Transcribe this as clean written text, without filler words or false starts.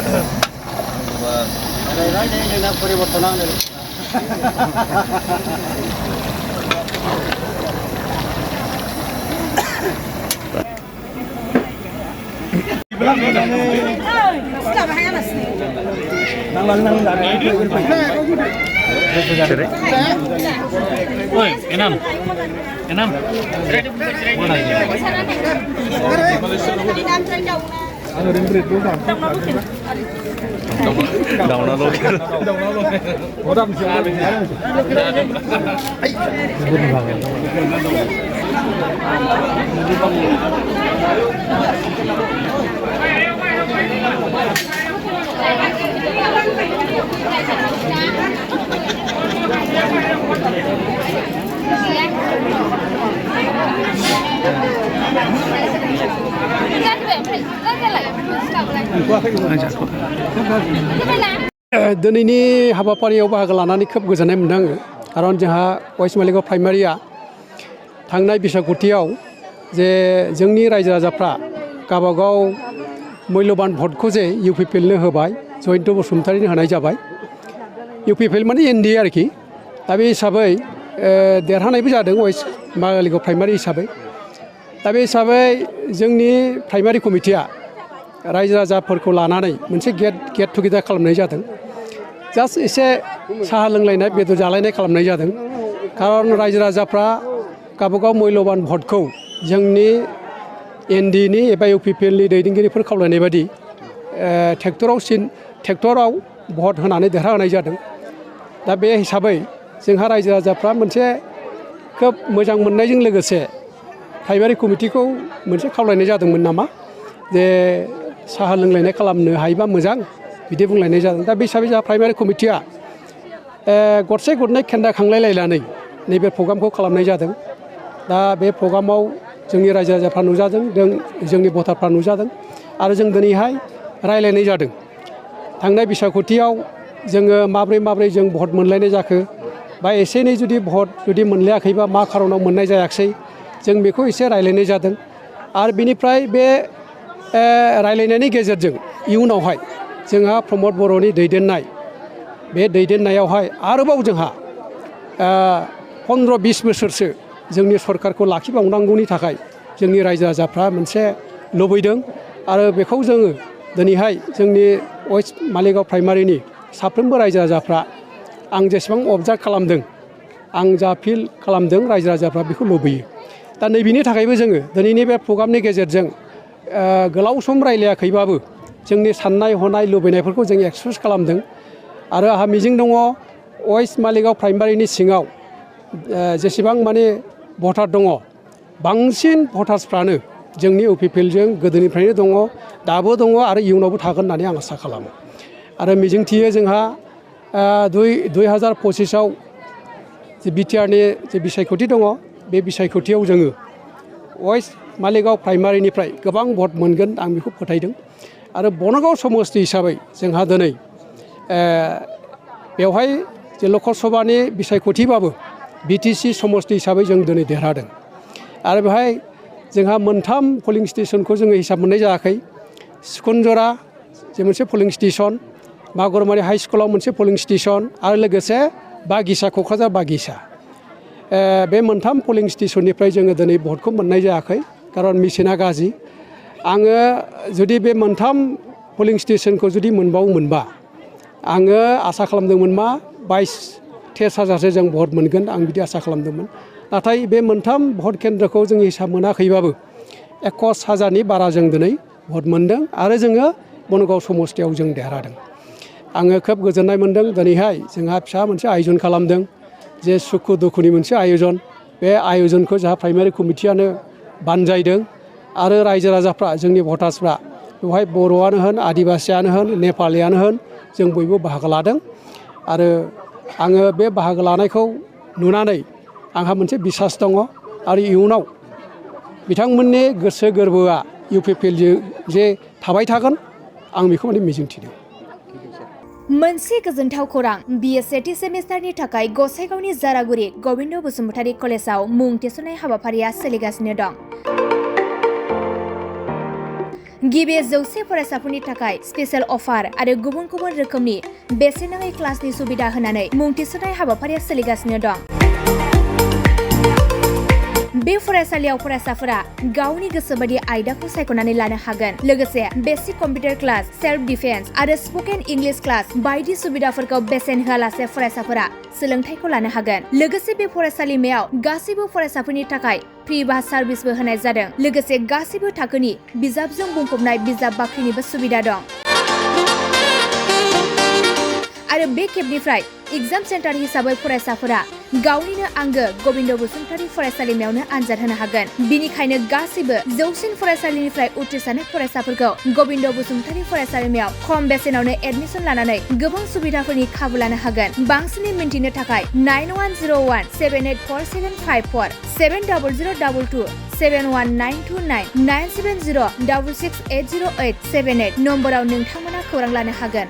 Oi, enam. दिनैनि हाबाफारियाव बाहागो लानानै खोब गोजोननाय मोनदों आङो खारन जोंहा वेस्ट मालिगाव प्राइमारिया थांनाय बिसायख'थियाव जे जोंनि रायजो राजाफ्रा गावबागाव मूल्यबान भटखौ जे इउपिपिएलनो होबाय जयन्त बसुमतारिनो होनाय जाबाय इउपिपिएल माने एनडिए आरोखि दा बे हिसाबै देरहानायबो जादों वेस्ट मालिगाव प्राइमारि हिसाबै दा बे हिसाबै जोंनि प्राइमारि कमिटिया रायजो राजाफोरखौ लानानै मोनसे गेट टुगेदार खालामनाय जादों जास्ट एसे साहा लोंलायनाय बेदर जालायनाय खालामनाय जादों खारन रायजो राजाफ्रा गावबागाव मूल्यबान भटखौ जोंनि एनडिएनि एबा इउपिपिएलनि दैदेनगिरिफोर खावलायनाय बायदि ट्रेक्टराव भट होनानै देरहाहोनाय जादों दा बे हिसाबै जोंहा रायजो राजाफ्रा मोनसे खोब मोजां मोननायजों लोगोसे प्राइमारि कमिटिखौ मोनसे खावलायनाय जादोंमोन नामा जे साहा लोंलायनाय खालामनो हायोबा मोजां बिदि बुंलायनाय जादों दा बे हिसाबै जोंहा प्राइमारि कमिटिया गरसे गरनै खेन्दा खांलायलायनानै नैबे प्रग्रामखौ खालामनाय जादों दा बे प्रग्रामाव जोंनि रायजो राजाफ्रा नुजादों जोंनि भटारफ्रा नुजादों आरो जों दिनैहाय रायलायनाय जादों थांनाय बिसायख'थियाव जोङो माब्रै जों भट मोनलायनाय जाखो बा एसे एनै जुदि मोनलायाखैबा मा खारनाव मोननाय जायाखिसै जों बेखौ एसे रायलायनाय जादों आरो बिनिफ्राय बे रायलायनायनि गेजेरजों इयुनावहाय जोंहा प्रमद बर'नि दैदेननाय बे दैदेननायावहाय आरोबाव जोंहा 15-20 बोसोरसो जोंनि सरकारखौ लाखिबावनांगौनि थाखाय जोंनि रायजो राजाफ्रा मोनसे लुबैदों आरो बेखौ जोङो दिनैहाय जोंनि वेस्ट मालिगाव प्राइमारिनि साफ्रोमबो रायजो राजाफ्रा आं जेसेबां अबजार्भ खालामदों आं जा फिल खालामदों रायजो राजाफ्रा बेखौ लुबैयो दा नैबेनि थाखायबो जोङो दिनैनि बे प्रग्रामनि गेजेरजों गोलाव सम रायलायाखैबाबो जोंनि साननाय हनाय लुबैनायफोरखौ जों एक्सप्रेस खालामदों आरो आंहा मिजिं दङ वेस्ट मालिगाव प्राइमारिनि सिङाव जेसेबां माने भटार दङ बांसिन भटार्सफ्रानो जोंनि इउपिपिएलजों गोदोनिफ्रायनो दङ दाबो दङ आरो इयुनावबो थागोन होननानै आं आसा खालामो आरो मिजिंथियो जोंहा 2025आव जे बिटिआरनि जे बिसायख'थि दङ बे बिसायख'थियाव जोङो वेस्ट मालिगाव प्राइमारिनिफ्राय गोबां भट मोनगोन आं बेखौ फोथायदों आरो बनगाव समस्ति हिसाबै जोंहा दिनै बेवहाय जे लकसभानि बिसायख'थिबाबो बिटिसि समस्ति हिसाबै जों दिनै देरहादों आरो बेहाय जोंहा 3 पलिं स्टेशनखौ जोङो हिसाब मोननाय जायाखै सिखुनजरा जे मोनसे पलिं स्टेशन मागुरमारि हाइ स्कुलाव मोनसे पलिं स्टेशन आरो लोगोसे बागिसा क'क्राझार बागिसा बे 3 पलिं स्टेशननिफ्राय जोङो दिनै भटखौ मोननाय जायाखै खारन मेसिना गाज्रि आङो जुदि बे 3 पलिं स्टेशनखौ जुदि मोनबावोमोनबा आङो आसा खालामदोंमोन मा 22-23 हाजारसो जों भट मोनगोन आं बिदि आसा खालामदोंमोन नाथाय बे 3 भट केन्द्रखौ जों हिसाब मोनाखैबाबो 21 हाजारनि बारा जों दिनै भट मोनदों आरो जोङो बनगाव समस्तियाव जों देरहादों आङो खोब गोजोननाय मोनदों दिनैहाय जोंहा फिसा मोनसे आयोजन खालामदों जे सुखु दुखुनि मोनसे आयोजन बे आयोजनखौ जोंहा प्राइमारि कमिटियानो बानजायदों आरो रायजो राजाफ्रा जोंनि भटार्सफ्रा बेवहाय बर'आनो होन आदिबासियानो होन नेपालियानो होन जों बयबो बाहागो लादों आरो आङो बे बाहागो लानायखौ नुनानै आंहा मोनसे बिसास दङ आरो इयुनाव बिथांमोननि गोसो गोरबोआ इउपिपिएलजों जे थाबाय थागोन आं बेखौ माने मिजिंथिदों मोनसे गोजोनथाव खौरां बिए-सेथि सेमिस्टारनि थाखाय गसाइगावनि जारागुरि गबिन्द बसुमतारी कलेजाव मुं थिसननाय हाबाफारिया सोलिगासिनो दं। गिबि 100 फरायसाफोरनि थाखाय स्पेशल अफार आरो गुबुन गुबुन रोखोमनि बेसेन नाङै क्लासनि सुबिदा होनानै मुं थिसननाय हाबाफारिया सोलिगासिनो दं। बे फरायसालियाव फरायसाफोरा गावनि गोसोबायदि आयदाखौ सायख'नानै लानो हागोन। लोगोसे basic computer class, self defence आरो स्पकेन इंलिश क्लास बायदि सुबिदाफोरखौ बेसेन होआलासे फरायसाफोरा सोलोंथाइखौ लानो हागोन। लोगोसे बे फरायसालिमायाव गासैबो फरायसाफोरनि थाखाय फ्रि बास सार्भिसबो होनाय जादों। लोगोसे गासैबो थाखोनि बिजाबजों बुंफबनाय बिजाब बाख्रिनिबो सुबिदा दं। आरो बे खेबनिफ्राय एग्जाम सेन्टार हिसाबै फरायसाफोरा गावनिनो आंगो गबिन्द बसुमतारी फरायसालिमायावनो आनजाद होनो हागोन। बिनिखायनो गासैबो जौसिन फरायसालिनिफ्राय उथ्रिसारनाय फरायसाफोरखौ गबिन्द बसुमतारी फरायसालिमायाव खम बेसेनावनो एडमिसन लानानै गोबां सुबिदाफोरनि खाबु लानो हागोन। बांसिनै मिन्थिनो थाखाय 9101784754 70022 71929 97066680878 नम्बराव नोंथांमोना खौरां लानो हागोन।